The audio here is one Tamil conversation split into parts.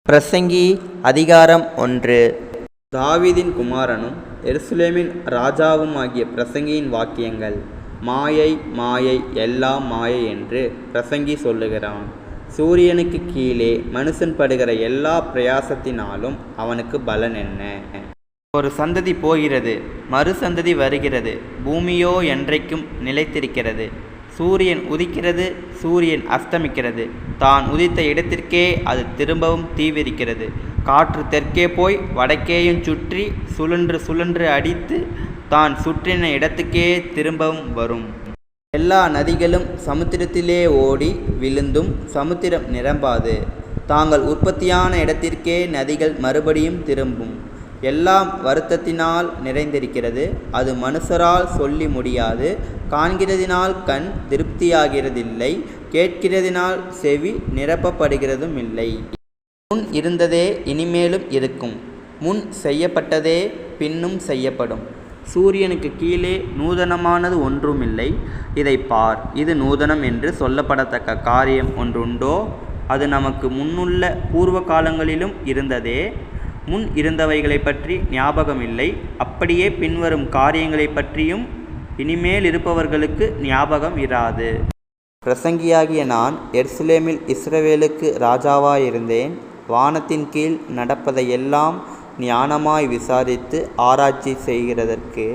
பிரசங்கி அதிகாரம் 1. தாவீதின் குமாரனும் எருசலேமின் ராஜாவுமாகிய பிரசங்கியின் வாக்கியங்கள். மாயை மாயை எல்லாம் மாயை என்று பிரசங்கி சொல்லுகிறான். சூரியனுக்கு கீழே மனுஷன் படுகிற எல்லா பிரயாசத்தினாலும் அவனுக்கு பலன் என்ன? ஒரு சந்ததி போகிறது, மறு சந்ததி வருகிறது, பூமியோ என்றைக்கும் நிலைத்திருக்கிறது. சூரியன் உதிக்கிறது, சூரியன் அஸ்தமிக்கிறது, தான் உதித்த இடத்திற்கே அது திரும்பவும் தீவிரிக்கிறது. காற்று தெற்கே போய் வடக்கேயும் சுற்றி சுழன்று சுழன்று அடித்து தான் சுற்றின இடத்துக்கே திரும்பவும் வரும். எல்லா நதிகளும் சமுத்திரத்திலே ஓடி விழுந்தும் சமுத்திரம் நிரம்பாது. தாங்கள் உற்பத்தியான இடத்திற்கே நதிகள் மறுபடியும் திரும்பும். எல்லாம் வருத்தத்தினால் நிறைந்திருக்கிறது, அது மனுஷரால் சொல்லி முடியாது. காண்கிறதினால் கண் திருப்தியாகிறதில்லை, கேட்கிறதினால் செவி நிரப்பப்படுகிறதும் இல்லை. முன் இருந்ததே இனிமேலும் இருக்கும், முன் செய்யப்பட்டதே பின்னும் செய்யப்படும். சூரியனுக்கு கீழே நூதனமானது ஒன்றுமில்லை. இதை பார், இது நூதனம் என்று சொல்லப்படத்தக்க காரியம் ஒன்றுண்டோ? அது நமக்கு முன்னுள்ள பூர்வ காலங்களிலும் இருந்ததே. முன் இருந்தவைகளை பற்றி ஞாபகமில்லை, அப்படியே பின்வரும் காரியங்களை பற்றியும் இனிமேல் இருப்பவர்களுக்கு ஞாபகம் இராது. பிரசங்கியாகிய நான் எருசலேமில் இஸ்ரவேலுக்கு ராஜாவாயிருந்தேன். வானத்தின் கீழ் நடப்பதையெல்லாம் ஞானமாய் விசாரித்து ஆராய்ச்சி செய்கிறதற்கு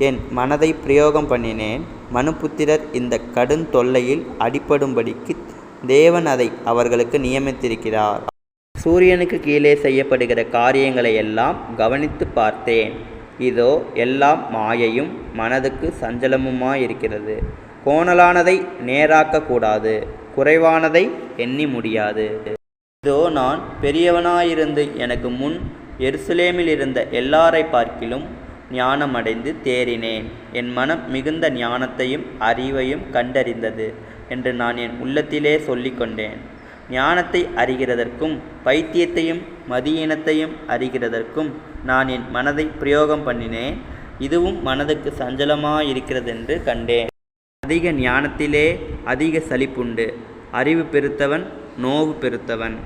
என் மனதை பிரயோகம் பண்ணினேன். மனுபுத்திரர் இந்த கடும் தொல்லையில் அடிப்படும்படிக்கு தேவன் அதை அவர்களுக்கு நியமித்திருக்கிறார். சூரியனுக்கு கீழே செய்யப்படுகிற காரியங்களை எல்லாம் கவனித்து பார்த்தேன். இதோ எல்லாம் மாயையும் மனதுக்கு சஞ்சலமுமாயிருக்கிறது. கோணலானதை நேராக்கக்கூடாது, குறைவானதை எண்ணி முடியாது. இதோ நான் பெரியவனாயிருந்து எனக்கு முன் எருசலேமில் இருந்த எல்லாரை பார்க்கிலும் ஞானமடைந்து தேறினேன். என் மனம் மிகுந்த ஞானத்தையும் அறிவையும் கண்டறிந்தது என்று நான் என் உள்ளத்திலே சொல்லிக்கொண்டேன். ஞானத்தை அறிகிறதற்கும் பைத்தியத்தையும் மதியீனத்தையும் அறிகிறதற்கும் நான் என் மனதை பிரயோகம் பண்ணினேன். இதுவும் மனதுக்கு சஞ்சலமாயிருக்கிறதென்று கண்டேன். அதிக ஞானத்திலே அதிக சலிப்புண்டு. அறிவு பெருத்தவன் நோவு பெருத்தவன்.